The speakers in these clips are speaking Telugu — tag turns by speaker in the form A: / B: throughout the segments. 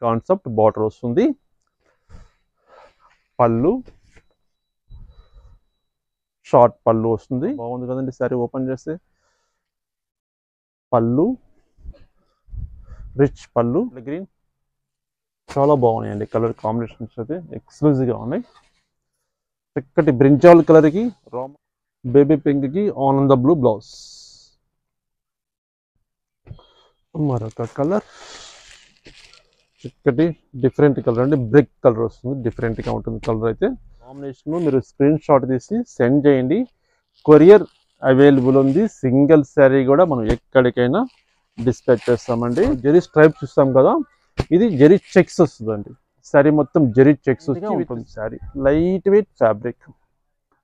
A: కాన్సెప్ట్ బార్డర్ వస్తుంది. పళ్ళు షార్ట్ పళ్ళు వస్తుంది. బాగుంది కదండి సారీ ఓపెన్ చేస్తే. పళ్ళు రిచ్ పళ్ళు గ్రీన్ చాలా బాగున్నాయండి. కలర్ కాంబినేషన్స్ అయితే ఎక్స్క్లూజివ్గా ఉన్నాయి. చక్కటి బ్రింజాల్ కలర్కి బేబీ పింక్కి ఆనంద బ్లూ బ్లౌజ్. మరొక కలర్ చక్కటి డిఫరెంట్ కలర్ అండి. బ్రిక్ కలర్ వస్తుంది. డిఫరెంట్గా ఉంటుంది కలర్ అయితే. కాంబినేషన్ మీరు స్క్రీన్ షాట్ తీసి సెండ్ చేయండి. కొరియర్ అవైలబుల్ ఉంది. సింగిల్ శారీ కూడా మనం ఎక్కడికైనా డిస్పాచ్ చేస్తామండి. జెరీ స్ట్రైప్ చూస్తాం కదా, ఇది జెరీ చెక్స్ వస్తుందండి. శారీ మొత్తం జెరీ చెక్స్ ఉంటుంది. Sari light weight fabric.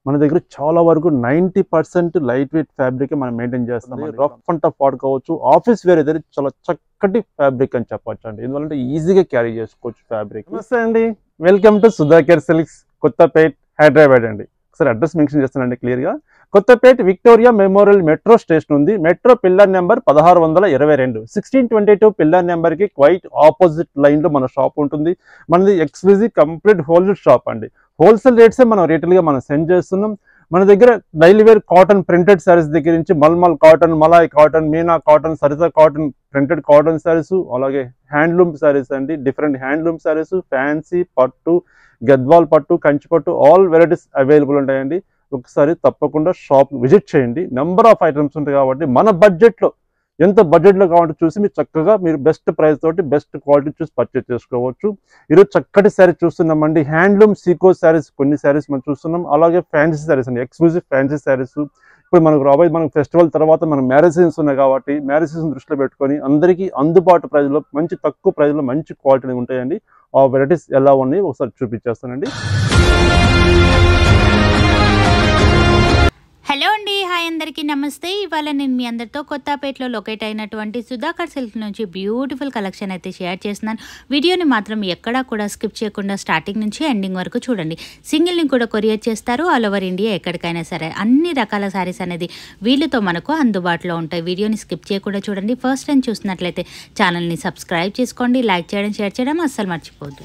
A: మన దగ్గర చాలా వరకు 90% లైట్ వెయిట్ ఫ్యాబ్రిక్ మనం మెయింటైన్ చేస్తాం. రఫ్ అండ్ టఫ్ వాడుకోవచ్చు. ఆఫీస్ వేర్ అయితే చాలా చక్కటి ఫ్యాబ్రిక్ అని చెప్పొచ్చు అండి. ఎందుకంటే ఈజీగా క్యారీ చేసుకోవచ్చు ఫ్యాబ్రిక్. నమస్తే అండి, welcome to Sudhakar silks, Kothapet, Hyderabad అండి. ఒకసారి అడ్రస్ మెన్షన్ చేస్తానండి క్లియర్గా. Kothapet Victoria Memorial metro station ఉంది. మెట్రో పిల్లర్ నెంబర్ 1622, 1622 పిల్లర్ నెంబర్కి క్వైట్ ఆపోజిట్ లైన్లో మన షాప్ ఉంటుంది. మనది ఎక్స్క్లూజివ్ కంప్లీట్ హోల్సేల్ షాప్ అండి. హోల్సేల్ రేట్సే మనం రీటైల్గా మనం సెండ్ చేస్తున్నాం. మన దగ్గర daily wear cotton printed sarees దగ్గర నుంచి mulmul cotton, malai cotton, Meena cotton, Sarita cotton, printed cotton sarees, అలాగే హ్యాండ్లూమ్ శారీస్ అండి. డిఫరెంట్ హ్యాండ్లూమ్ శారీస్, ఫ్యాన్సీ పట్టు, గద్వాల్ పట్టు, కంచి పట్టు, ఆల్ వెరైటీస్ అవైలబుల్ ఉంటాయండి. ఒకసారి తప్పకుండా షాప్ విజిట్ చేయండి. నెంబర్ ఆఫ్ ఐటమ్స్ ఉంటాయి కాబట్టి మన బడ్జెట్లో ఎంత బడ్జెట్లో కావాలంటే చూసి మీరు చక్కగా మీరు బెస్ట్ ప్రైస్ తోటి బెస్ట్ క్వాలిటీ చూసి పర్చేస్ చేసుకోవచ్చు. ఈరోజు చక్కటి శారీ చూస్తున్నామండి. హ్యాండ్లూమ్ సీకో శారీస్ కొన్ని శారీస్ మనం చూస్తున్నాం. అలాగే ఫ్యాన్సీ శారీస్ అండి, ఎక్స్క్లూజివ్ ఫ్యాన్సీ శారీస్. ఇప్పుడు మనకు రాబోయే మనకు ఫెస్టివల్ తర్వాత మనం మ్యారేజ్ సీజన్స్ ఉన్నాయి కాబట్టి మ్యారేజ్ సీజన్ దృష్టిలో పెట్టుకొని అందరికీ అందుబాటు ప్రైస్లో మంచి తక్కువ ప్రైస్లో మంచి క్వాలిటీ ఉంటాయండి. ఆ వెరైటీస్ ఎలా ఉన్నాయి ఒకసారి చూపించేస్తానండి.
B: హలో అండి, హాయ్ అందరికీ నమస్తే. ఇవాళ నేను మీ అందరితో కొత్తపేటలో లొకేట్ అయినటువంటి సుధాకర్ సిల్క్ నుంచి బ్యూటిఫుల్ కలెక్షన్ అయితే షేర్ చేస్తున్నాను. వీడియోని మాత్రం ఎక్కడా కూడా స్కిప్ చేయకుండా స్టార్టింగ్ నుంచి ఎండింగ్ వరకు చూడండి. సింగిల్ని కూడా కొరియర్ చేస్తారు ఆల్ ఓవర్ ఇండియా ఎక్కడికైనా సరే. అన్ని రకాల శారీస్ అనేది వీళ్ళతో మనకు అందుబాటులో ఉంటాయి. వీడియోని స్కిప్ చేయకుండా చూడండి. ఫస్ట్ టైం చూసినట్లయితే ఛానల్ని సబ్స్క్రైబ్ చేసుకోండి. లైక్ చేయడం, షేర్ చేయడం అస్సలు మర్చిపోద్దు.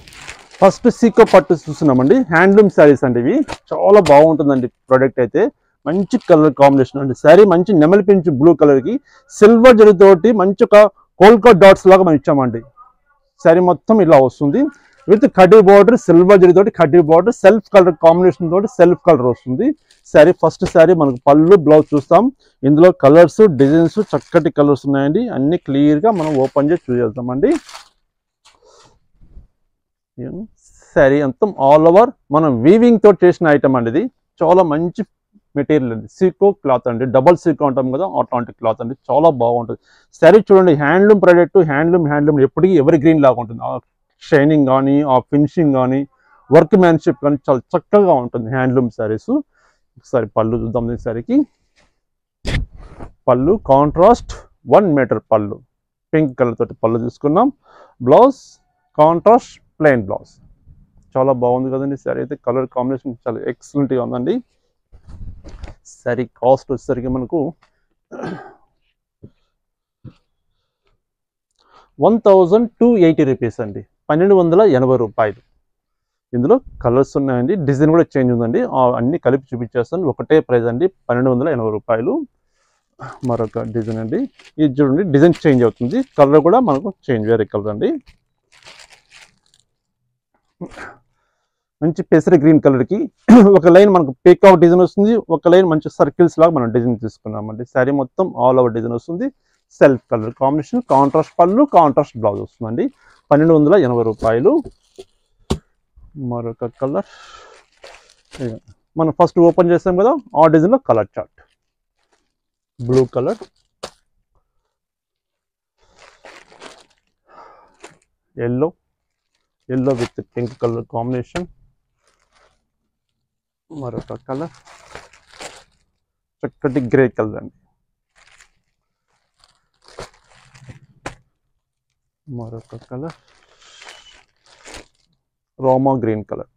A: ఫస్ట్ సీకో పట్టు చూస్తున్నామండి. హ్యాండ్లూమ్ శారీస్ అండి. ఇవి చాలా బాగుంటుందండి. ప్రోడక్ట్ అయితే మంచి కలర్ కాంబినేషన్ అండి. శారీ మంచి నెమలి పించ్ బ్లూ కలర్కి సిల్వర్ జరీతోటి మంచి ఒక కోల్కా డాట్స్ లాగా మనం ఇచ్చామండి. శారీ మొత్తం ఇలా వస్తుంది. విత్ కడ్డీ బార్డర్, సిల్వర్ జరీతోటి కడ్డీ బార్డర్, సెల్ఫ్ కలర్ కాంబినేషన్ తోటి సెల్ఫ్ కలర్ వస్తుంది. శారీ ఫస్ట్ శారీ మనకు పళ్ళు బ్లౌజ్ చూస్తాం. ఇందులో కలర్స్ డిజైన్స్ చక్కటి కలర్స్ ఉన్నాయండి. అన్ని క్లియర్గా మనం ఓపెన్ చేసి చూసేద్దామండి. శారీ అంతా ఆల్ ఓవర్ మనం వీవింగ్ తో చేసిన ఐటమ్ అండి. ఇది చాలా మంచి మెటీరియల్ అండి. సీకో క్లాత్ అండి. డబల్ సీకో అంటాం కదా, అట్లాంటి క్లాత్ అండి. చాలా బాగుంటుంది శారీ. చూడండి, హ్యాండ్లూమ్ ప్రోడక్ట్, హ్యాండ్లూమ్ ఎప్పటికీ ఎవరి గ్రీన్ లాగా ఉంటుంది. ఆ షైనింగ్ కానీ, ఆ ఫినిషింగ్ కానీ, వర్క్ మ్యాన్షిప్ కానీ చాలా చక్కగా ఉంటుంది హ్యాండ్లూమ్ శారీస్. ఒకసారి పళ్ళు చూద్దాం. ఈ శారీకి పళ్ళు కాంట్రాస్ట్ 1 మీటర్ పళ్ళు, పింక్ కలర్ తోటి పళ్ళు తీసుకున్నాం. Blouse contrast plain blouse. చాలా బాగుంది కదండి శారీ అయితే. కలర్ కాంబినేషన్ చాలా ఎక్సలెంట్గా ఉందండి. శారీ కాస్ట్ వచ్చేసరికి మనకు 1280 రూపీస్ అండి, 1280 రూపాయలు. ఇందులో కలర్స్ ఉన్నాయండి, డిజైన్ కూడా చేంజ్ ఉందండి. అన్ని కలిపి చూపించేస్తాను. ఒకటే ప్రైస్ అండి, 1280 రూపాయలు. మరొక డిజైన్ అండి. ఇది చూడండి, డిజైన్ చేంజ్ అవుతుంది. కలర్ కూడా మనకు చేంజ్, వేరే కలర్ అండి. మంచి పెసర గ్రీన్ కలర్కి ఒక లైన్ మనకు పీకాక్ డిజైన్ వస్తుంది. ఒక లైన్ మంచి సర్కిల్స్ లాగా మనం డిజైన్ తీసుకున్నామండి. శారీ మొత్తం ఆల్ ఓవర్ డిజైన్ వస్తుంది. సెల్ఫ్ కలర్ కాంబినేషన్, కాంట్రాస్ట్ పళ్ళు, కాంట్రాస్ట్ బ్లౌజ్ వస్తుందండి. 1280 రూపాయలు. మరొక కలర్ మనం ఫస్ట్ ఓపెన్ చేస్తాం కదా, ఆ డిజైన్లో colour chart. Blue colour, yellow with pink colour combination. మరొక కలర్ చక్కటి గ్రే కలర్ అండి. మరొక కలర్ రోమా గ్రీన్ కలర్.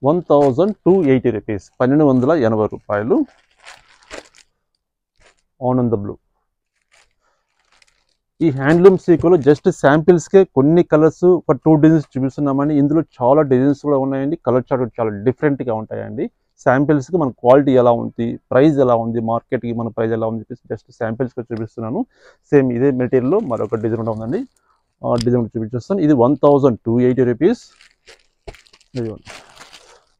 A: 1280 రూపీస్, 1280 రూపాయలు. ఆనంద బ్లూ, ఈ హ్యాండ్లూమ్ సీకోలో జస్ట్ శాంపిల్స్కే కొన్ని కలర్స్ ఒక 2 డిజైన్స్ చూపిస్తున్నామండి. ఇందులో చాలా డిజైన్స్ కూడా ఉన్నాయండి. కలర్ చార్ట్ చాలా డిఫరెంట్గా ఉంటాయండి. శాంపిల్స్కి మన క్వాలిటీ ఎలా ఉంది, ప్రైస్ ఎలా ఉంది, మార్కెట్కి మన ప్రైస్ ఎలా ఉంది చెప్పేసి జస్ట్ శాంపిల్స్గా చూపిస్తున్నాను. సేమ్ ఇదే మెటీరియల్లో మరొక డిజైన్ కూడా ఉందండి. ఆ డిజైన్ చూపించేస్తాను. ఇది 1280 రూపీస్.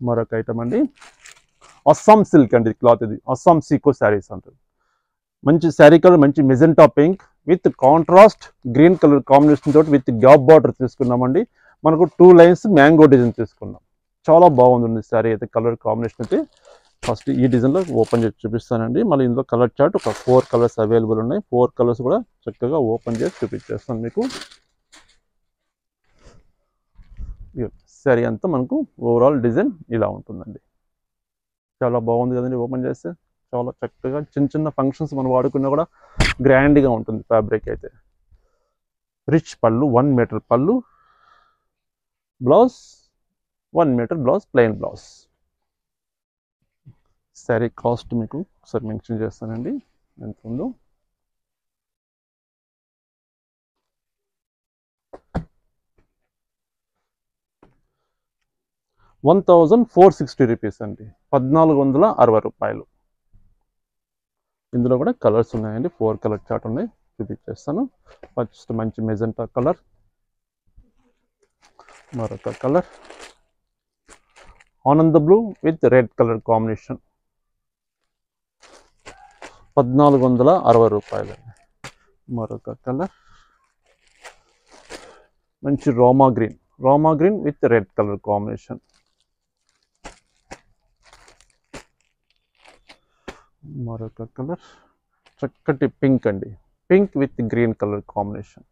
A: మరొక ఐటమ్ అండి, అస్సాం సిల్క్ అండి క్లాత్. ఇది అస్సాం సీకో శారీస్ అంటారు. మంచి శారీ కలర్, మంచి magenta pink with contrast green colour combination తోటి విత్ గ్యాప్ బార్డర్ తీసుకున్నామండి. మనకు 2 లైన్స్ మ్యాంగో డిజైన్ తీసుకున్నాం. చాలా బాగుంది శారీ అయితే. కలర్ కాంబినేషన్ అయితే ఫస్ట్ ఈ డిజైన్లో ఓపెన్ చేసి చూపిస్తానండి. మళ్ళీ ఇందులో కలర్ చార్ట్ ఒక 4 కలర్స్ అవైలబుల్ ఉన్నాయి. 4 కలర్స్ కూడా చక్కగా ఓపెన్ చేసి చూపించేస్తాను మీకు. శారీ అంతా మనకు ఓవరాల్ డిజైన్ ఇలా ఉంటుందండి. చాలా బాగుంది కదండి. ఓపెన్ చేస్తే చాలా చక్కగా చిన్న చిన్న ఫంక్షన్స్ మనం వాడుకున్నా కూడా గ్రాండ్గా ఉంటుంది ఫ్యాబ్రిక్ అయితే. రిచ్ పళ్ళు, 1 మీటర్ పళ్ళు, blouse 1 metre blouse, plain blouse. Sari cost మీకు ఒకసారి మెన్షన్ చేస్తానండి ఎంత ఉందో. ₹1460 అండి, 1460 రూపాయలు. ఇందులో కూడా కలర్స్ ఉన్నాయండి. 4 కలర్ చార్ట్ ఉన్నాయి, చూపించేస్తాను. ఫస్ట్ మంచి మెజెంటా కలర్, మరొక కలర్ ఆనంద blue with red colour combination, 1460 రూపాయలు. మరొక కలర్ మంచి Rama green with red colour combination, మరొక కలర్ చక్కటి పింక్ అండి, pink with green colour combination.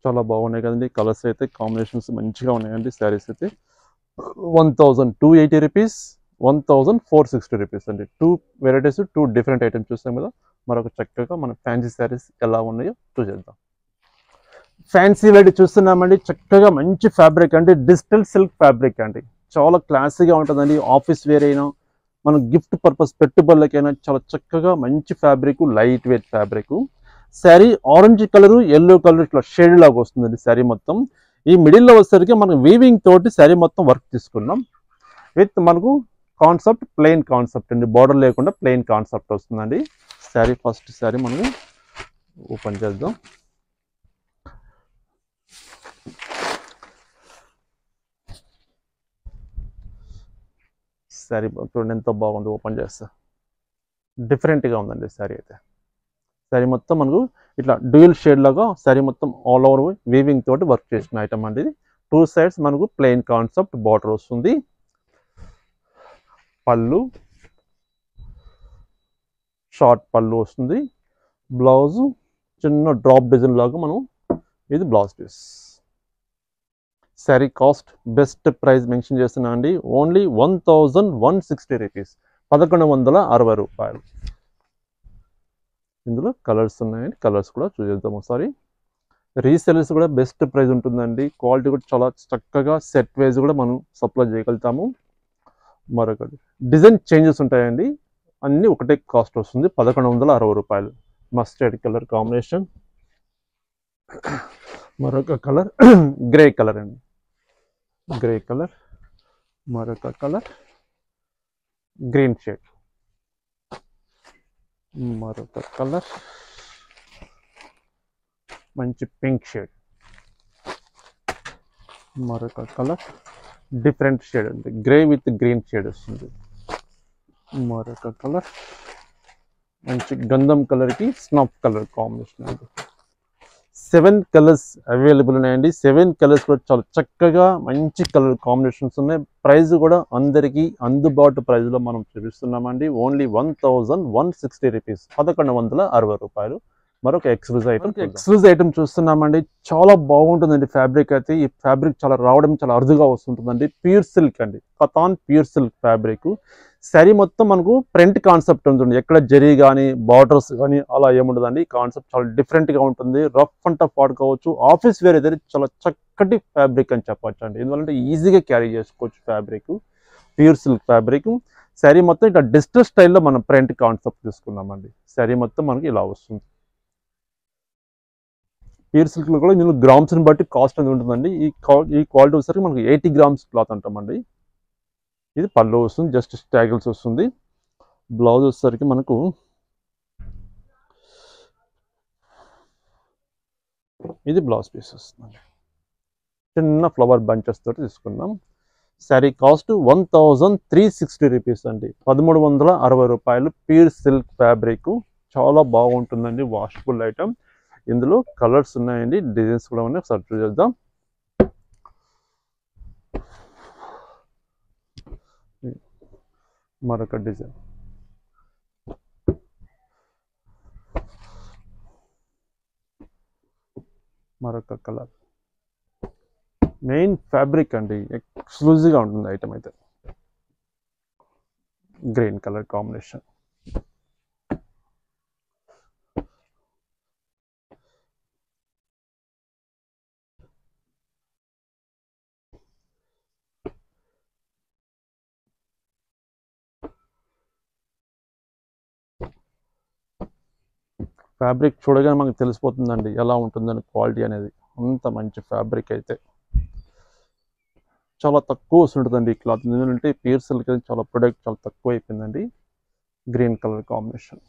A: చాలా బాగున్నాయి కదండి కలర్స్ అయితే. కాంబినేషన్స్ మంచిగా ఉన్నాయండి. శారీస్ అయితే 1280 రూపీస్, 1460 రూపీస్ అండి. 2 వెరైటీస్, 2 డిఫరెంట్ ఐటమ్స్ చూస్తాం కదా. మరొక చక్కగా మన ఫ్యాన్సీ శారీస్ ఎలా ఉన్నాయో చూసేద్దాం. ఫ్యాన్సీ వెరైటీ చూస్తున్నామండి. చక్కగా మంచి ఫ్యాబ్రిక్ అండి, డిజిటల్ సిల్క్ ఫ్యాబ్రిక్ అండి. చాలా క్లాసీగా ఉంటుందండి. ఆఫీస్ వేర్ అయినా, మన గిఫ్ట్ పర్పస్ పెట్టుబడులకైనా చాలా చక్కగా మంచి fabric, light weight fabric. Sari orange colour, yellow colour ఇట్లా షేడ్ లాగా వస్తుందండి శారీ మొత్తం. ఈ మిడిల్లో వచ్చేసరికి మనం వీవింగ్ తోటి శారీ మొత్తం వర్క్ తీసుకున్నాం. విత్ మనకు కాన్సెప్ట్ ప్లెయిన్ కాన్సెప్ట్ అండి, బార్డర్ లేకుండా ప్లెయిన్ కాన్సెప్ట్ వస్తుందండి. శారీ ఫస్ట్ శారీ మనం ఓపెన్ చేద్దాం. శారీ చూడండి ఎంత బాగుంది. ఓపెన్ చేస్తా డిఫరెంట్గా ఉందండి శారీ అయితే. శారీ మొత్తం మనకు ఇట్లా డ్యూయల్ షేడ్ లాగా శారీ మొత్తం ఆల్ ఓవర్ వీవింగ్ తోటి వర్క్ చేసిన ఐటమ్ అండి ఇది. 2 సైడ్స్ మనకు ప్లెయిన్ కాన్సెప్ట్ బార్డర్ వస్తుంది. పళ్ళు షార్ట్ పళ్ళు వస్తుంది. బ్లౌజ్ చిన్న డ్రాప్ డిజైన్ లాగా మనం ఇది blouse piece. Saree cost best price mention చేస్తున్నా అండి, ఓన్లీ 1160 రూపీస్, 1160 రూపాయలు. ఇందులో కలర్స్ ఉన్నాయండి, కలర్స్ కూడా చూసేద్దాం ఒకసారి. రీసెలర్స్ కూడా బెస్ట్ ప్రైస్ ఉంటుందండి. క్వాలిటీ కూడా చాలా చక్కగా సెట్ వైజ్ కూడా మనం సప్లై చేయగలుగుతాము. మరొకటి డిజైన్ చేంజెస్ ఉంటాయండి, అన్నీ ఒకటే కాస్ట్ వస్తుంది, 1160 రూపాయలు. మస్టర్డ్ కలర్ కాంబినేషన్, మరొక కలర్ గ్రే కలర్ అండి, గ్రే కలర్, మరొక కలర్ గ్రీన్ షేడ్, మరొక కలర్ మంచి పింక్ షేడ్, మరొక కలర్ డిఫరెంట్ షేడ్ అండి, గ్రే విత్ గ్రీన్ షేడ్ వస్తుంది. మరొక కలర్ మంచి గంధం కలర్కి స్నఫ్ కలర్ కాంబినేషన్ అండి. 7 కలర్స్ అవైలబుల్ ఉన్నాయండి. 7 కలర్స్ కూడా చాలా చక్కగా మంచి కలర్ కాంబినేషన్స్ ఉన్నాయి. ప్రైస్ కూడా అందరికీ అందుబాటు ప్రైస్లో మనం చూపిస్తున్నామండి. ఓన్లీ 1160 రూపీస్, 1160 రూపాయలు. మరొక ఎక్స్క్లూజివ్ ఐటమ్ చూస్తున్నామండి. చాలా బాగుంటుందండి ఫ్యాబ్రిక్ అయితే. ఈ ఫ్యాబ్రిక్ చాలా రావడం చాలా అరుదుగా వస్తుంటుందండి. ప్యూర్ సిల్క్ అండి, katan pure silk fabric. Sari మొత్తం మనకు ప్రింట్ కాన్సెప్ట్ ఉంటుంది, ఎక్కడ జరీ కానీ బార్డర్స్ కానీ అలా ఏముండదండి. కాన్సెప్ట్ చాలా డిఫరెంట్గా ఉంటుంది. రఫ్ అండ్ టఫ్ వాడుకోవచ్చు. ఆఫీస్ వేర్ అయితే చాలా చక్కటి ఫ్యాబ్రిక్ అని చెప్పొచ్చు అండి. ఎందుకంటే ఈజీగా క్యారీ చేసుకోవచ్చు fabric, pure silk fabric. Sari మొత్తం ఇట్లా డిజిటల్ స్టైల్లో మనం ప్రింట్ కాన్సెప్ట్ తీసుకున్నామండి. శారీ మొత్తం మనకి ఇలా వస్తుంది. ప్యూర్ సిల్క్లో కూడా ఇందులో గ్రామ్స్ని బట్టి కాస్ట్ అనేది ఉంటుందండి. ఈ క్వాలిటీ వచ్చేసరికి మనకి 80 గ్రామ్స్ క్లాత్ అంటామండి. ఇది పళ్ళు వస్తుంది, జస్ట్ స్టాగిల్స్ వస్తుంది. బ్లౌజ్ వచ్చేసరికి మనకు ఇది బ్లౌజ్ పీస్ వస్తుందండి. చిన్న ఫ్లవర్ బంచెస్ తోటి తీసుకున్నాం. శారీ కాస్ట్ 1360 రూపీస్ అండి. 1360 రూపాయలు. ప్యూర్ సిల్క్ ఫ్యాబ్రిక్ చాలా బాగుంటుందండి. Washable item. ఇందులో కలర్స్ ఉన్నాయండి, డిజైన్స్ కూడా ఉన్నాయి. ఒకసారి చూద్దాం. మరొక డిజైన్, మరొక కలర్. మెయిన్ ఫ్యాబ్రిక్ అండి, ఎక్స్క్లూజివ్గా ఉంటుంది ఐటమ్ అయితే. Green colour combination. ఫ్యాబ్రిక్ చూడగానే మనకు తెలిసిపోతుందండి ఎలా ఉంటుందని క్వాలిటీ అనేది. అంత మంచి ఫ్యాబ్రిక్ అయితే. చాలా తక్కువ వస్తుంటుందండి ఈ క్లాత్. ఎందుకంటే ప్యూర్ సిల్క్ చాలా ప్రొడక్ట్ చాలా తక్కువ అయిపోయిందండి. Green colour combination.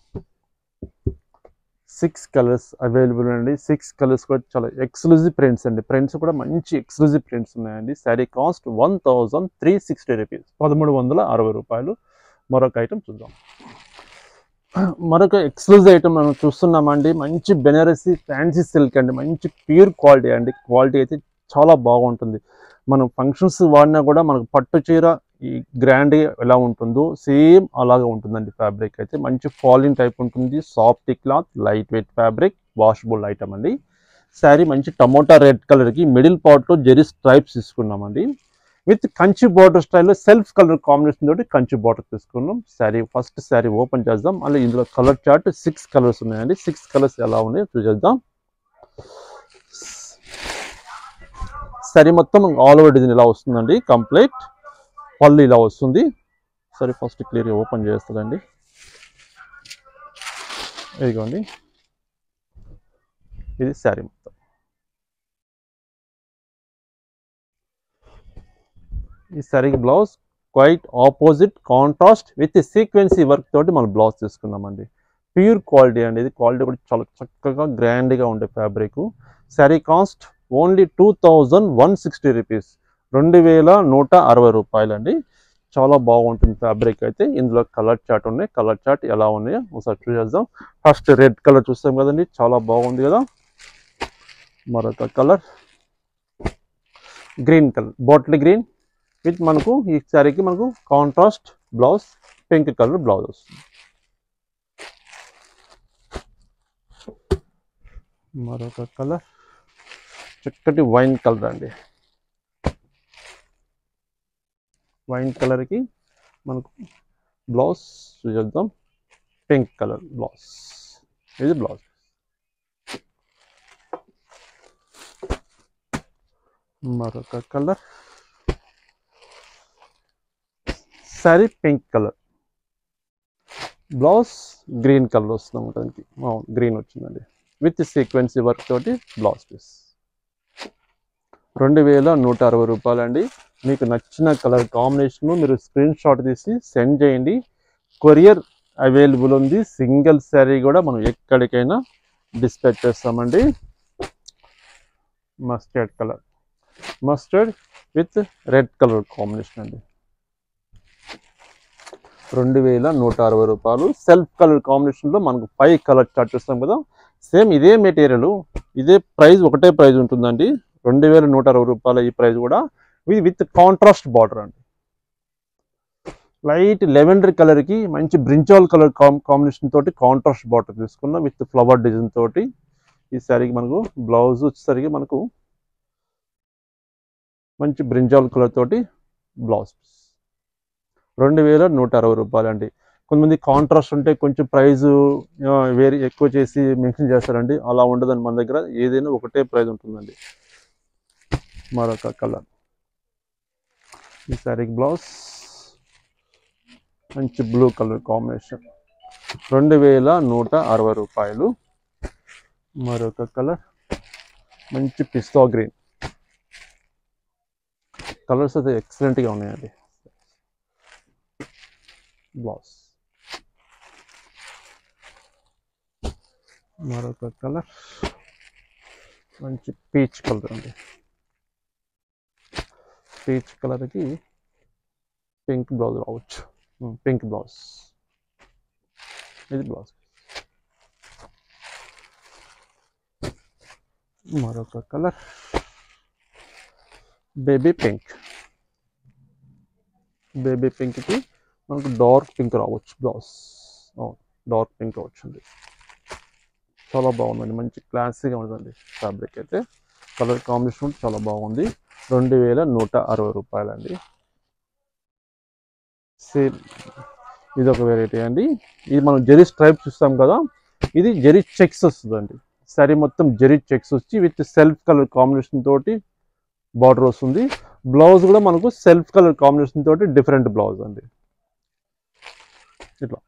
A: 6 colours available అండి. 6 కలర్స్ కూడా చాలా ఎక్స్క్లూజివ్ ప్రింట్స్ అండి. ప్రింట్స్ కూడా మంచి ఎక్స్క్లూజివ్ ప్రింట్స్ ఉన్నాయండి. శారీ కాస్ట్ 1360 రూపీస్, 1360 రూపాయలు. మరొక ఐటమ్ చూద్దాం. మరొక ఎక్స్క్లూజివ్ ఐటమ్ మనం చూస్తున్నామండి. మంచి బెనారసీ ఫ్యాన్సీ సిల్క్ అండి. మంచి ప్యూర్ క్వాలిటీ అండి. క్వాలిటీ అయితే చాలా బాగుంటుంది. మనం ఫంక్షన్స్ వాడినా కూడా మనకు పట్టు చీర ఈ గ్రాండ్గా ఎలా ఉంటుందో సేమ్ అలాగే ఉంటుందండి. ఫ్యాబ్రిక్ అయితే మంచి ఫాలింగ్ టైప్ ఉంటుంది. Soft cloth, light weight fabric, washable item అండి. శారీ మంచి టమోటా రెడ్ కలర్కి మిడిల్ పార్ట్లో జెరీ స్ట్రైప్స్ తీసుకున్నామండి. విత్ కంచి బార్డర్ స్టైల్లో సెల్ఫ్ కలర్ కాంబినేషన్ తోటి కంచి బార్డర్ తీసుకున్నాం. శారీ ఫస్ట్ శారీ ఓపెన్ చేద్దాం. అలా ఇందులో కలర్ చార్ట్ 6 కలర్స్ ఉన్నాయండి. 6 కలర్స్ ఎలా ఉన్నాయో చూసేద్దాం. శారీ మొత్తం ఆల్ ఓవర్ డిజైన్ ఇలా వస్తుందండి. కంప్లీట్ పళ్ళు ఇలా వస్తుంది. సరే ఫస్ట్ క్లియర్గా ఓపెన్ చేస్తుందండి. ఇదిగోండి, ఇది శారీ మొత్తం. ఈ శారీకి blouse quite opposite contrast with sequence work తోటి మనం బ్లౌజ్ తీసుకున్నామండి. ప్యూర్ క్వాలిటీ అండి. ఇది క్వాలిటీ కూడా చాలా చక్కగా గ్రాండ్గా ఉండే fabric. Sari cost only 2160 rupees, 2160 రూపాయలు అండి. చాలా బాగుంటుంది ఫ్యాబ్రిక్ అయితే. ఇందులో కలర్ చార్ట్ ఉన్నాయి. కలర్ చార్ట్ ఎలా ఉన్నాయో ఒకసారి చూసేద్దాం. ఫస్ట్ రెడ్ కలర్ చూస్తాం కదండి, చాలా బాగుంది కదా. మరొక colour green colour, bottle green with మనకు ఈ శారీకి మనకు contrast blouse, pink colour blouse వస్తుంది. మరొక కలర్ చక్కటి వైన్ కలర్ అండి. వైన్ కలర్కి మనకు బ్లౌజ్ చూద్దాం. పింక్ కలర్ బ్లౌజ్, ఇది బ్లౌజ్. మరొక colour sari pink colour, blouse green colour వస్తుంది. దానికి గ్రీన్ వచ్చిందండి విత్ సీక్వెన్సీ వర్క్ తోటి బ్లౌజ్ పీస్. 2160 రూపాయలు అండి. మీకు నచ్చిన కలర్ కాంబినేషన్ మీరు స్క్రీన్ షాట్ తీసి సెండ్ చేయండి. కొరియర్ అవైలబుల్ ఉంది. సింగిల్ శారీ కూడా మనం ఎక్కడికైనా డిస్పాచ్ చేస్తామండి. Mustard colour, mustard with red colour combination అండి. 2160 రూపాయలు. సెల్ఫ్ కలర్ కాంబినేషన్లో మనకు 5 కలర్ చార్ట్ చేస్తాం కదా. సేమ్ ఇదే మెటీరియల్, ఇదే ప్రైస్, ఒకటే ప్రైస్ ఉంటుందండి. 2160 రూపాయలు ఈ ప్రైస్ కూడా. విత్ కాంట్రాస్ట్ బార్డర్ అండి. లైట్ లెవెండర్ కలర్కి మంచి బ్రింజాల్ కలర్ కాంబినేషన్ తోటి కాంట్రాస్ట్ బార్డర్ తీసుకున్నాం విత్ ఫ్లవర్ డిజైన్ తోటి. ఈ శారీకి మనకు బ్లౌజ్ వచ్చేసరికి మనకు మంచి బ్రింజాల్ కలర్ తోటి బ్లౌజ్. 2160 రూపాయలు అండి. కొంతమంది కాంట్రాస్ట్ ఉంటే కొంచెం ప్రైస్ వేరే ఎక్కువ చేసి మెన్షన్ చేస్తారండి. అలా ఉండదండి మన దగ్గర. ఏదైనా ఒకటే ప్రైస్ ఉంటుందండి. మరొక కలర్, ఈ శారీకి బ్లౌజ్ మంచి బ్లూ కలర్ కాంబినేషన్ 2160 రూపాయలు. మరొక కలర్ మంచి పిస్తా గ్రీన్. కలర్స్ అయితే ఎక్సలెంట్గా ఉన్నాయండి. బ్లౌజ్ మరొక కలర్ మంచి పీచ్ కలర్ అండి. పీచ్ కలర్కి పింక్ బ్లౌజ్ రావచ్చు. పింక్ బ్లౌజ్, ఇది బ్లౌజ్. మరొక కలర్ బేబీ పింక్. బేబీ పింక్కి మనకు డార్క్ పింక్ రావచ్చు బ్లౌజ్. డార్క్ పింక్ రావచ్చు. చాలా బాగుందండి, మంచి క్లాసీగా ఉంటుందండి ఫ్యాబ్రిక్ అయితే. కలర్ కాంబినేషన్ చాలా బాగుంది. 2160 రూపాయలండి. సేమ్ ఇది ఒక వెరైటీ అండి. ఇది మనం జెరీ స్ట్రైప్ చూస్తాం కదా, ఇది జెరీ చెక్స్ వస్తుందండి. సారీ మొత్తం జెరీ చెక్స్ వచ్చి విత్ సెల్ఫ్ కలర్ కాంబినేషన్ తోటి బార్డర్ వస్తుంది. బ్లౌజ్ కూడా మనకు సెల్ఫ్ కలర్ కాంబినేషన్ తోటి డిఫరెంట్ బ్లౌజ్ అండి. ఇట్లా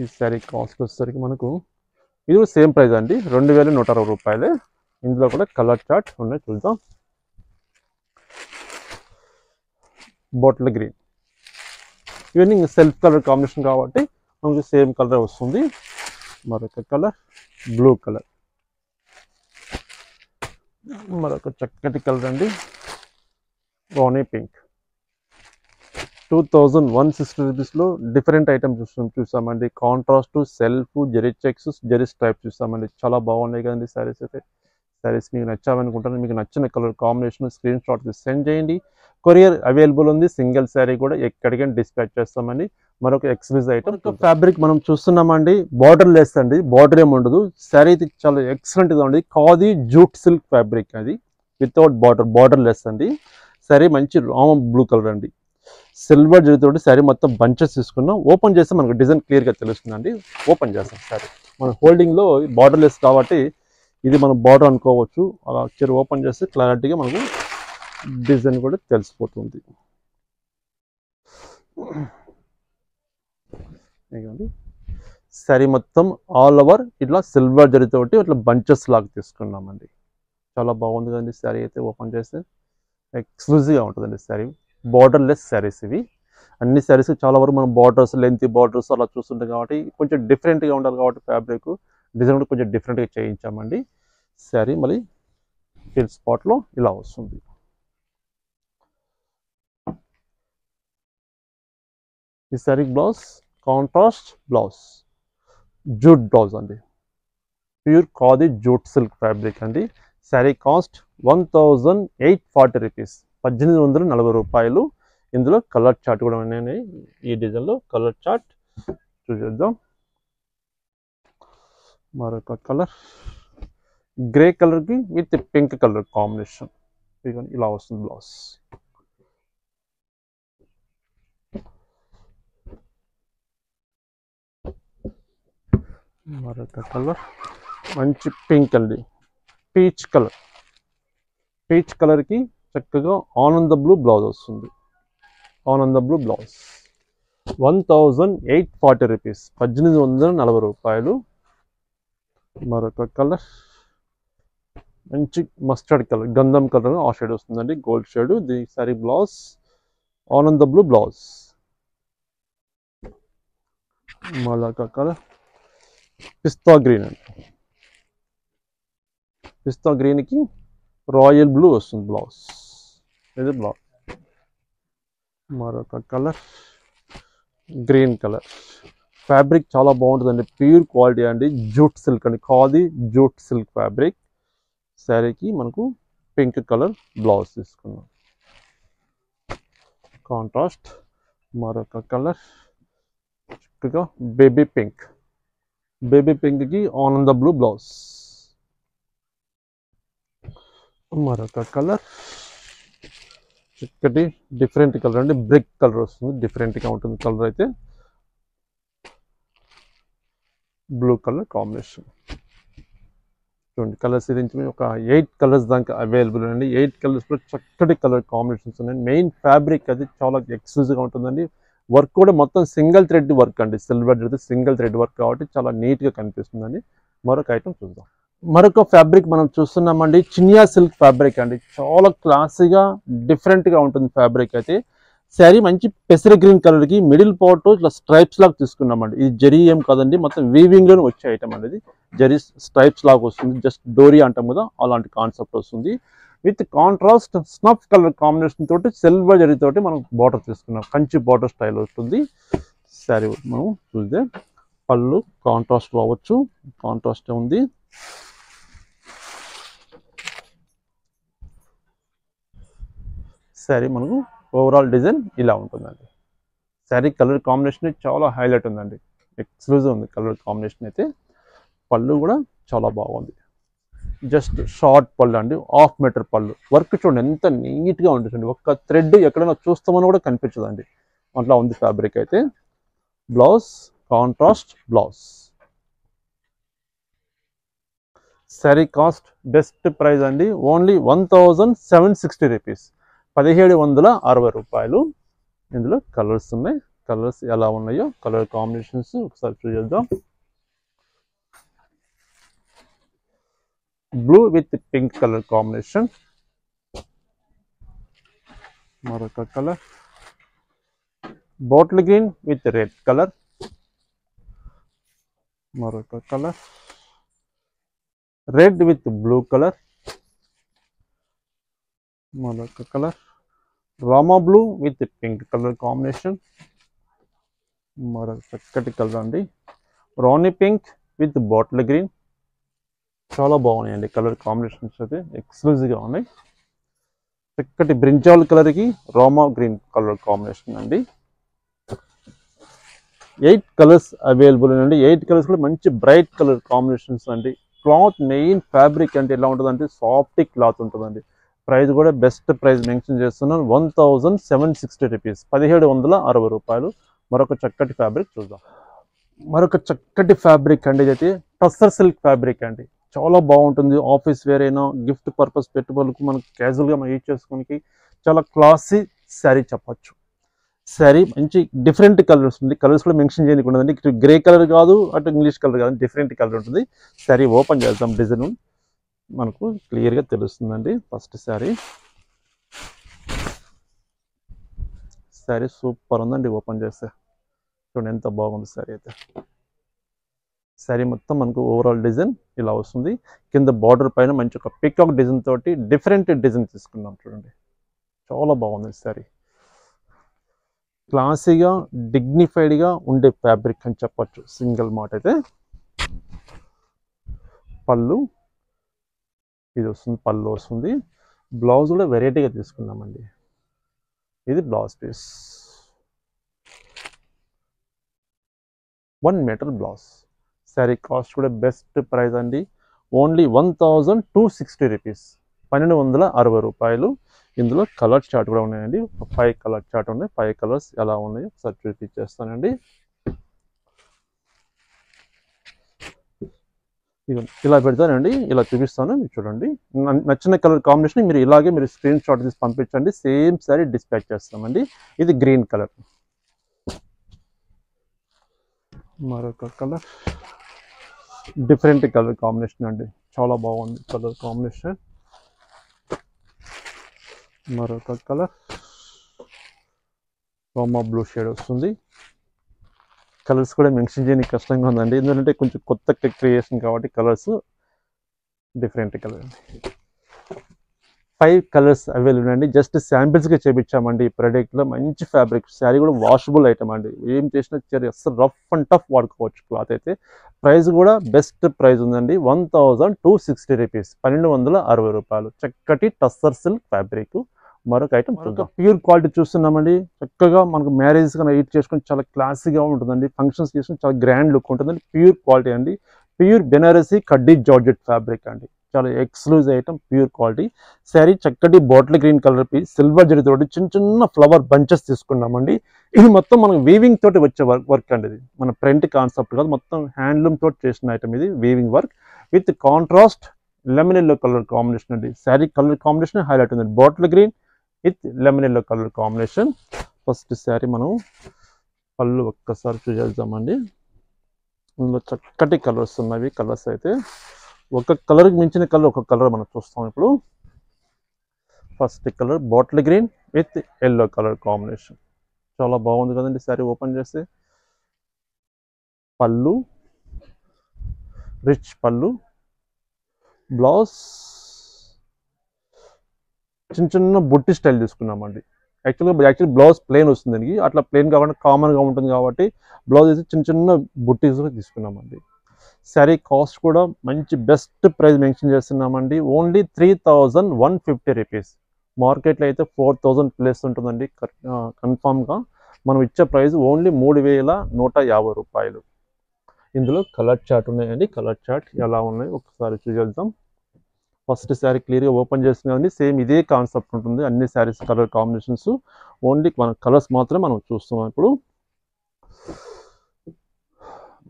A: ఈ సారీ కాస్ట్ వచ్చేసరికి మనకు ఇది కూడా సేమ్ ప్రైస్ అండి, 2160 రూపాయలే. ఇందులో కూడా కలర్ చార్ట్ ఉన్నాయి, చూద్దాం. బాటిల్ గ్రీన్, ఇవన్నీ సెల్ఫ్ కలర్ కాంబినేషన్ కాబట్టి మనకు సేమ్ కలర్ వస్తుంది. మరొక కలర్ బ్లూ కలర్, మరొక చక్కటి కలర్ అండి రాణి పింక్. 2160 రూపీస్లో డిఫరెంట్ ఐటమ్స్ చూసామండి. Contrast, self, zari checks, zari stripe చూసామండి. చాలా బాగున్నాయి కదండి శారీస్ అయితే. శారీస్ మీకు నచ్చామనుకుంటాను. మీకు నచ్చిన colour combination screen shot send చేయండి. కొరియర్ అవైలబుల్ ఉంది. సింగిల్ శారీ కూడా ఎక్కడికైనా డిస్పాచ్ చేస్తామండి. మరొక ఎక్స్క్లూజివ్ ఐటమ్ ఫ్యాబ్రిక్ మనం చూస్తున్నామండి. బార్డర్ లెస్ అండి, బార్డర్ ఏమి ఉండదు. శారీ అయితే చాలా ఎక్సలెంట్గా ఉంది. ఖాదీ జూట్ సిల్క్ ఫ్యాబ్రిక్ అది, వితౌట్ బార్డర్, బార్డర్ లెస్ అండి. శారీ మంచి రామ బ్లూ కలర్ అండి. సిల్వర్ జరీతోటి శారీ మొత్తం బంచెస్ తీసుకున్నాం. ఓపెన్ చేస్తే మనకు డిజైన్ క్లియర్గా తెలుస్తుందండి. ఓపెన్ చేస్తాం శారీ. మన హోల్డింగ్లో బార్డర్ లెస్ కాబట్టి ఇది మనం బార్డర్ అనుకోవచ్చు. అలా వచ్చి ఓపెన్ చేస్తే క్లారిటీగా మనకు డిజైన్ కూడా తెలిసిపోతుంది. శారీ మొత్తం ఆల్ ఓవర్ ఇట్లా సిల్వర్ జరీతోటి ఇట్లా బంచెస్ లాగా తీసుకున్నామండి. చాలా బాగుంది కదండి శారీ అయితే. ఓపెన్ చేస్తే ఎక్స్క్లూజివ్గా ఉంటుందండి శారీ. బార్డర్ లెస్ శారీస్ ఇవి. అన్ని శారీస్ చాలా వరకు మనం బార్డర్స్, లెంత్ బార్డర్స్ అలా చూస్తుంటాం కాబట్టి కొంచెం డిఫరెంట్గా ఉండాలి కాబట్టి ఫ్యాబ్రిక్ డిజైన్ కూడా కొంచెం డిఫరెంట్గా చేయించామండి. శారీ మళ్ళీ ఫిల్ స్పాట్లో ఇలా వస్తుంది. ఈ sari blouse contrast blouse, jute blouse అండి. Pure khadi jute silk fabric అండి. శారీ కాస్ట్ 1840 రూపీస్, 1840 రూపాయలు. ఇందులో కలర్ చార్ట్ కూడా ఉన్నాయి. ఈ డిజైన్లో కలర్ చార్ట్ చూసేద్దాం. మరొక కలర్ గ్రే కలర్కి విత్ పింక్ కలర్ కాంబినేషన్ ఇలా వస్తుంది బ్లౌజ్. మరొక కలర్ మంచి పింక్ అండి, పీచ్ కలర్. పీచ్ కలర్కి చక్కగా ఆనంద బ్లూ బ్లౌజ్ వస్తుంది. ఆనంద బ్లూ బ్లౌజ్ 1840 రూపీస్, 1840 రూపాయలు. మరొక కలర్ మంచి మస్టర్డ్ కలర్, గంధం కలర్ ఆ షేడ్ వస్తుందండి, gold shade. The sorry blouse ఆనంద బ్లూ బ్లౌజ్. మరొక కలర్ పిస్తా గ్రీన్ అండి. పిస్తా గ్రీన్కి రాయల్ బ్లూ వస్తుంది బ్లౌజ్, ఇది బ్లౌజ్. మరొక కలర్ గ్రీన్ కలర్. ఫ్యాబ్రిక్ చాలా బాగుంటుందండి, ప్యూర్ క్వాలిటీ అండి, జూట్ సిల్క్ అండి, ఖాదీ జూట్ సిల్క్ ఫ్యాబ్రిక్. శారీకి మనకు పింక్ కలర్ బ్లౌజ్ తీసుకున్నాం, కాంట్రాస్ట్. మరొక కలర్ చక్కగా బేబీ పింక్. బేబీ పింక్కి ఆనంద బ్లూ బ్లౌజ్. మరొక కలర్ చక్కటి డిఫరెంట్ కలర్ అండి, బ్రిక్ కలర్ వస్తుంది, డిఫరెంట్గా ఉంటుంది కలర్ అయితే. Blue colour combination. చూడండి కలర్స్ ఇది ఒక 8 కలర్స్ దాకా అవైలబుల్ అండి. 8 కలర్స్లో చక్కటి కలర్ కాంబినేషన్స్ ఉన్నాయి. మెయిన్ ఫ్యాబ్రిక్ అది చాలా ఎక్స్క్లూజివ్గా ఉంటుందండి. వర్క్ కూడా మొత్తం సింగిల్ థ్రెడ్ వర్క్ అండి. Silver zari single thread work కాబట్టి చాలా నీట్గా కనిపిస్తుందండి. మరొక ఐటమ్ చూద్దాం. మరొక ఫ్యాబ్రిక్ మనం చూస్తున్నామండి, చినియా సిల్క్ ఫ్యాబ్రిక్ అండి. చాలా క్లాసీగా డిఫరెంట్గా ఉంటుంది ఫ్యాబ్రిక్ అయితే. శారీ మంచి పెసరి గ్రీన్ కలర్కి మిడిల్ పార్ట్ ఇట్లా స్ట్రైప్స్ లాగా తీసుకున్నామండి. ఇది జరీ ఏం కాదండి, మొత్తం వీవింగ్లోనే వచ్చే ఐటమ్ అండి. ఇది జరీ స్ట్రైప్స్ లాగా వస్తుంది, జస్ట్ డోరీ అంటాం కదా అలాంటి కాన్సెప్ట్ వస్తుంది. With contrast snuff colour combination తోటి సిల్వర్ జరీ తోటి మనం బార్డర్ తీసుకున్నాం. కంచి బార్డర్ స్టైల్ వస్తుంది శారీ. మనం చూస్తే పళ్ళు కాంట్రాస్ట్ అవ్వచ్చు, కాంట్రాస్ట్ ఉంది. శారీ మనకు ఓవరాల్ డిజైన్ ఇలా ఉంటుందండి. శారీ కలర్ కాంబినేషన్ చాలా హైలైట్ ఉందండి, ఎక్స్క్లూజివ్ ఉంది కలర్ కాంబినేషన్ అయితే. పళ్ళు కూడా చాలా బాగుంది, జస్ట్ షార్ట్ పళ్ళు అండి, 1/2 మీటర్ పళ్ళు. వర్క్ చూడండి ఎంత నీట్గా ఉంటుంది, ఒక్క థ్రెడ్ ఎక్కడైనా చూస్తామని కూడా కనిపించదండి అట్లా ఉంది ఫ్యాబ్రిక్ అయితే. Blouse contrast blouse. Sari cost best price అండి, ఓన్లీ 1760 రూపీస్, 1760 రూపాయలు. ఇందులో కలర్స్ ఉన్నాయి, కలర్స్ ఎలా ఉన్నాయో కలర్ కాంబినేషన్స్ ఒకసారి చూద్దాం. Blue with pink colour combination, మరొక colour bottle green with red colour, మరొక colour red with blue colour, మరొక colour Rama blue with pink colour combination, మరొక చక్కటి కలర్ అండి rani pink with bottle green. చాలా బాగున్నాయండి కలర్ కాంబినేషన్స్ అయితే, ఎక్స్క్లూజివ్గా ఉన్నాయి. చక్కటి బ్రింజాల్ కలర్కి రామా గ్రీన్ కలర్ కాంబినేషన్ అండి. 8 కలర్స్ అవైలబుల్ అండి. 8 కలర్స్ కూడా మంచి బ్రైట్ కలర్ కాంబినేషన్స్ అండి. క్లాత్ మెయిన్ ఫ్యాబ్రిక్ అంటే ఎలా ఉంటుందంటే సాఫ్ట్ క్లాత్ ఉంటుందండి. ప్రైస్ కూడా బెస్ట్ ప్రైస్ మెన్షన్ చేస్తున్నాను, 1760 రూపీస్, 1760 రూపాయలు. మరొక చక్కటి ఫ్యాబ్రిక్ చూద్దాం. మరొక చక్కటి ఫ్యాబ్రిక్ అండి, ఇదైతే టస్సర్ సిల్క్ ఫ్యాబ్రిక్ అండి. చాలా బాగుంటుంది, ఆఫీస్ వేర్ అయినా గిఫ్ట్ పర్పస్ పెట్టుబడులకు మనకు క్యాజువల్గా మనం యూజ్ చేసుకోవడానికి చాలా క్లాసీ శారీ చెప్పచ్చు. శారీ మంచి డిఫరెంట్ కలర్ వస్తుంది, కలర్స్ కూడా మెన్షన్ చేయడానికి ఉండదండి. ఇటు గ్రే కలర్ కాదు, అటు ఇంగ్లీష్ కలర్ కాదు, డిఫరెంట్ కలర్ ఉంటుంది. శారీ ఓపెన్ చేద్దాం, డిజైన్ మనకు క్లియర్గా తెలుస్తుందండి. ఫస్ట్ శారీ సూపర్ ఉందండి, ఓపెన్ చేస్తే చూడండి ఎంత బాగుంది శారీ అయితే. శారీ మొత్తం మనకు ఓవరాల్ డిజైన్ ఇలా వస్తుంది. కింద బార్డర్ పైన మంచి ఒక పికాక్ డిజైన్ తోటి డిఫరెంట్ డిజైన్ తీసుకున్నాం చూడండి, చాలా బాగుంది శారీ. క్లాసీగా డిగ్నిఫైడ్గా ఉండే ఫ్యాబ్రిక్ అని చెప్పచ్చు, సింగిల్ మాట అయితే. పళ్ళు ఇది వస్తుంది, పళ్ళు వస్తుంది. బ్లౌజ్ కూడా వెరైటీగా తీసుకున్నామండి, ఇది blouse piece 1 metre blouse. Sari cost కూడా బెస్ట్ ప్రైస్ అండి, ఓన్లీ 1260 రూపీస్, 1260 రూపాయలు. ఇందులో కలర్ చార్ట్ కూడా ఉన్నాయండి, 5 కలర్ చార్ట్ ఉన్నాయి. 5 కలర్స్ ఎలా ఉన్నాయో ఒకసారి చూపించేస్తానండి. ఇలా పెడతానండి, ఇలా చూపిస్తాను మీకు చూడండి. నచ్చిన కలర్ కాంబినేషన్ మీరు ఇలాగే మీరు స్క్రీన్ షాట్ తీసి పంపించండి, సేమ్ శారీ డిస్పాచ్ చేస్తామండి. ఇది గ్రీన్ కలర్, మరొక కలర్ డిఫరెంట్ కలర్ కాంబినేషన్ అండి, చాలా బాగుంది కలర్ కాంబినేషన్. మరొక కలర్ రోమా బ్లూ షేడ్ వస్తుంది. కలర్స్ కూడా మెన్షన్ చేయడానికి కష్టంగా ఉందండి, ఎందుకంటే కొంచెం కొత్త క్రియేషన్ కాబట్టి colours different colour. 5 colours available అండి, జస్ట్ శాంపిల్స్గా చేపించామండి ఈ ప్రోడక్ట్లో. మంచి ఫ్యాబ్రిక్, శారీ కూడా వాషబుల్ ఐటమ్ అండి, ఏం చేసినా సరే అసలు రఫ్ అండ్ టఫ్ వాడుకోవచ్చు క్లాత్ అయితే. ప్రైస్ కూడా బెస్ట్ ప్రైస్ ఉందండి, 1260 రూపీస్, 1260 రూపాయలు. చక్కటి టస్సర్ సిల్క్ ఫ్యాబ్రిక్. మరొక ఐటమ్ ప్యూర్ క్వాలిటీ చూస్తున్నామండి, చక్కగా మనకు మ్యారేజ్ కన్నా ఎయిట్ చేసుకుని చాలా క్లాసీగా ఉంటుందండి, ఫంక్షన్స్ చేసుకుని చాలా గ్రాండ్ లుక్ ఉంటుందండి. ప్యూర్ క్వాలిటీ అండి, ప్యూర్ బెనారసీ కడ్డీ జార్జెట్ ఫ్యాబ్రిక్ అండి, చాలా exclusive item, pure quality. Sari చక్కటి బాటిల్ గ్రీన్ కలర్ పి సిల్వర్ జరీ తోటి చిన్న చిన్న ఫ్లవర్ బంచెస్ తీసుకున్నామండి. ఇది మొత్తం మనకు వీవింగ్ తోటి వచ్చే వర్క్ అండి, ఇది మన ప్రింట్ కాన్సెప్ట్ కాదు, మొత్తం హ్యాండ్లూమ్ తోటి చేసిన ఐటమ్ ఇది, weaving work with contrast lemon yellow colour combination అండి. శారీ కలర్ కాంబినేషన్ హైలైట్ ఉంది. Bottle green with lemon yellow colour combination. First sari మనం పళ్ళు ఒక్కసారి చూసేద్దామండి. ఇందులో చక్కటి కలర్స్ ఉన్నవి. కలర్స్ అయితే ఒక కలర్కి మించిన కలర్ ఒక కలర్ మనం చూస్తాం ఇప్పుడు. First colour bottle green with yellow colour combination. చాలా బాగుంది కదండి శారీ ఓపెన్ చేస్తే. పళ్ళు రిచ్ పళ్ళు, బ్లౌజ్ చిన్న చిన్న బుట్టి స్టైల్ తీసుకున్నామండి. యాక్చువల్లీ బ్లౌజ్ ప్లెయిన్ వస్తుంది దీనికి. అట్లా ప్లెయిన్ కాకుండా కామన్గా ఉంటుంది కాబట్టి బ్లౌజ్ అయితే చిన్న చిన్న బుట్టీస్ తీసుకున్నామండి. శారీ కాస్ట్ కూడా మంచి బెస్ట్ ప్రైస్ మెన్షన్ చేస్తున్నామండి. Only 3150 rupees. మార్కెట్లో అయితే 4000 ప్లస్ ఉంటుందండి కన్ఫామ్గా. మనం ఇచ్చే ప్రైస్ ఓన్లీ 3150 రూపాయలు. ఇందులో కలర్ చార్ట్ ఉన్నాయండి. కలర్ చార్ట్ ఎలా ఉన్నాయి ఒకసారి చూసేద్దాం. ఫస్ట్ శారీ క్లియర్గా ఓపెన్ చేస్తున్నామండి. సేమ్ ఇదే కాన్సెప్ట్ ఉంటుంది. అన్ని శారీస్ కలర్ కాంబినేషన్స్. ఓన్లీ మన కలర్స్ మాత్రమే మనం చూస్తున్నాం ఇప్పుడు.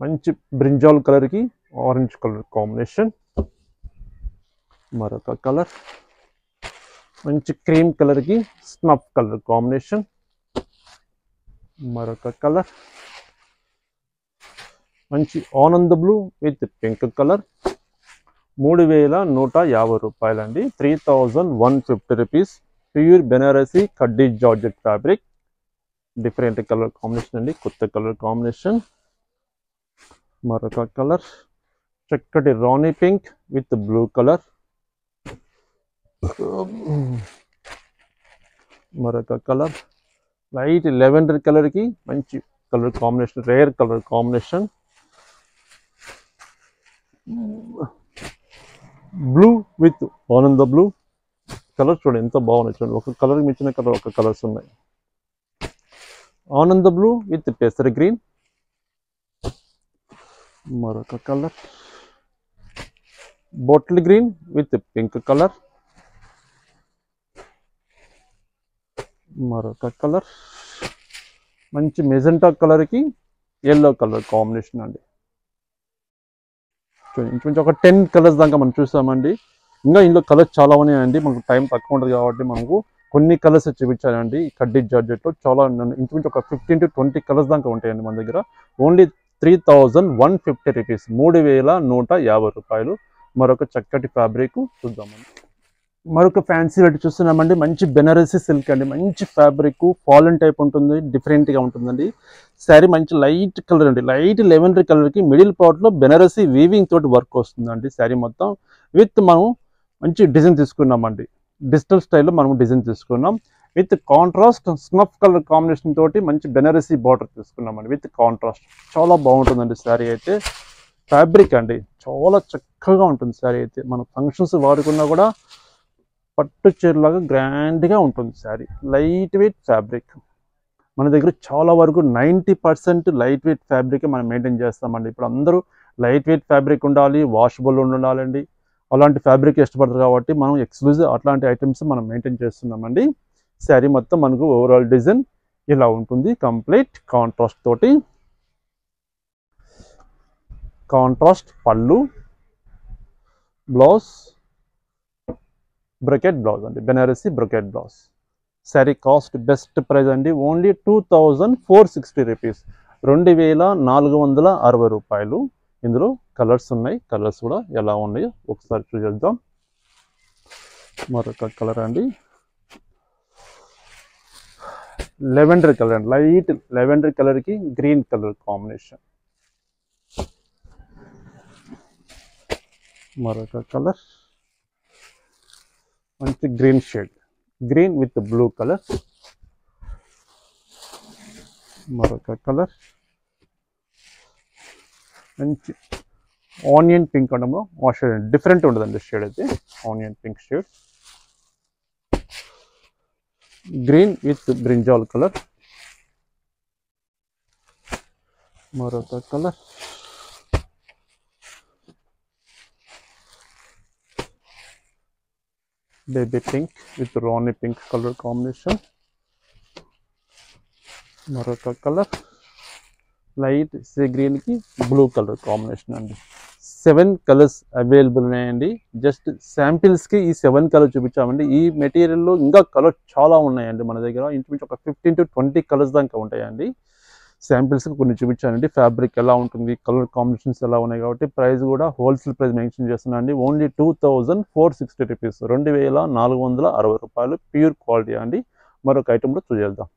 A: మంచి బ్రింజాల్ కలర్కి ఆరెంజ్ కలర్ కాంబినేషన్. మరొక కలర్ మంచి క్రీమ్ కలర్కి స్నఫ్ కలర్ కాంబినేషన్. మరొక కలర్ మంచి Anand blue with pink colour. 3150 రూపాయలండి. 3150 రూపీస్. ప్యూర్ బెనారసీ కడ్డీ georgette fabric. Different colour combination అండి. కొత్త కలర్ కాంబినేషన్. మరొక కలర్ చక్కటి రాణి పింక్ విత్ బ్లూ కలర్. మరొక కలర్ లైట్ లెవెండర్ కలర్కి మంచి colour combination, rare colour combination. Blue with ఆనంద బ్లూ కలర్. చూడండి ఎంత బాగున్నాయి చూడండి. ఒక కలర్ మించిన కలర్ ఒక కలర్స్ ఉన్నాయి. ఆనంద బ్లూ విత్ పెసర్ గ్రీన్. మరొక colour bottle green with pink colour. మరొక కలర్ మంచి మెజెంటా కలర్కి ఎల్లో కలర్ కాంబినేషన్ అండి. ఇంచుమించు ఒక 10 కలర్స్ దాకా మనం చూసామండి. ఇంకా ఇందులో కలర్స్ చాలా ఉన్నాయండి. మనకు టైం తక్కువ ఉంటుంది కాబట్టి మనకు కొన్ని కలర్స్ చూపించాలండి. కడ్డీ జార్జెట్లో చాలా ఇంచుమించు ఒక 15 to 20 కలర్స్ దాకా ఉంటాయండి మన దగ్గర. Only 3150 rupees. 3150 రూపాయలు. మరొక చక్కటి ఫ్యాబ్రిక్ చూద్దామండి. మరొక ఫ్యాన్సీ వెరైటీ చూస్తున్నామండి. మంచి బెనారసీ సిల్క్ అండి. మంచి ఫ్యాబ్రిక్ ఫాలన్ టైప్ ఉంటుంది. డిఫరెంట్గా ఉంటుందండి. శారీ మంచి లైట్ కలర్ అండి. లైట్ లెవెండర్ కలర్కి మిడిల్ పార్ట్లో బెనారసీ వీవింగ్ తోటి వర్క్ వస్తుందండి. శారీ మొత్తం విత్ మనం మంచి డిజైన్ తీసుకున్నామండి. డిజిటల్ స్టైల్లో మనం డిజైన్ తీసుకున్నాం. With contrast snuff colour combination తోటి మంచి బెనారసీ బార్డర్ తీసుకున్నామండి విత్ కాంట్రాస్ట్. చాలా బాగుంటుందండి శారీ అయితే. ఫ్యాబ్రిక్ అండి చాలా చక్కగా ఉంటుంది శారీ అయితే. మన ఫంక్షన్స్ వాడుకున్నా కూడా పట్టు చీరలాగా గ్రాండ్గా ఉంటుంది శారీ. Light weight fabric. మన దగ్గర చాలా వరకు 90% లైట్ వెయిట్ ఫ్యాబ్రిక్ మనం మెయింటైన్ చేస్తామండి. ఇప్పుడు అందరూ లైట్ వెయిట్ ఫ్యాబ్రిక్ ఉండాలి, వాషబుల్ ఉండాలండి. అలాంటి ఫ్యాబ్రిక్ ఇష్టపడతారు కాబట్టి మనం ఎక్స్క్లూజివ్ అట్లాంటి ఐటమ్స్ మనం మెయింటైన్ చేస్తున్నామండి. శారీ మొత్తం మనకు ఓవరాల్ డిజైన్ ఇలా ఉంటుంది. కంప్లీట్ కాంట్రాస్ట్ తోటి. కాంట్రాస్ట్ పళ్ళు, బ్లౌజ్ బ్రొకెట్ బ్లౌజ్ అండి. Banarasi brocade blouse. Sari cost best price అండి. Only 2460 rupees. 2460 రూపాయలు. ఇందులో కలర్స్ ఉన్నాయి. కలర్స్ కూడా ఎలా ఉన్నాయో ఒకసారి చూసేద్దాం. మరొక కలర్ అండి లెవెండర్ కలర్ అండి. లైట్ లెవెండర్ కలర్కి గ్రీన్ కలర్ కాంబినేషన్. మరొక కలర్ మంచి green shade, green with blue colour. మరొక కలర్ మంచి ఆనియన్ పింక్ అనమో ఆ షేడ్ డిఫరెంట్ ఉండదండి షేడ్ అయితే. Onion pink shade, green with brinjal colour. మరొక colour baby pink with rani pink colour combination. మరొక కలర్ లైట్ సీ గ్రీన్కి బ్లూ కలర్ కాంబినేషన్ అండి. 7 కలర్స్ అవైలబుల్ ఉన్నాయండి. జస్ట్ శాంపిల్స్కి ఈ 7 కలర్స్ చూపించామండి. ఈ మెటీరియల్లో ఇంకా కలర్ చాలా ఉన్నాయండి మన దగ్గర. ఇంచుమించు ఒక 15 to 20 కలర్స్ దాకా ఉంటాయండి. శాంపిల్స్కి కొన్ని చూపించానండి. ఫ్యాబ్రిక్ ఎలా ఉంటుంది, కలర్ కాంబినేషన్స్ ఎలా ఉన్నాయి కాబట్టి ప్రైస్ కూడా హోల్సేల్ ప్రైస్ మెన్షన్ చేస్తున్నా అండి. ఓన్లీ 2460 రూపీస్, 2460 రూపాయలు, ప్యూర్ క్వాలిటీ అండి. మరొక ఐటెంలో చూసేద్దాం.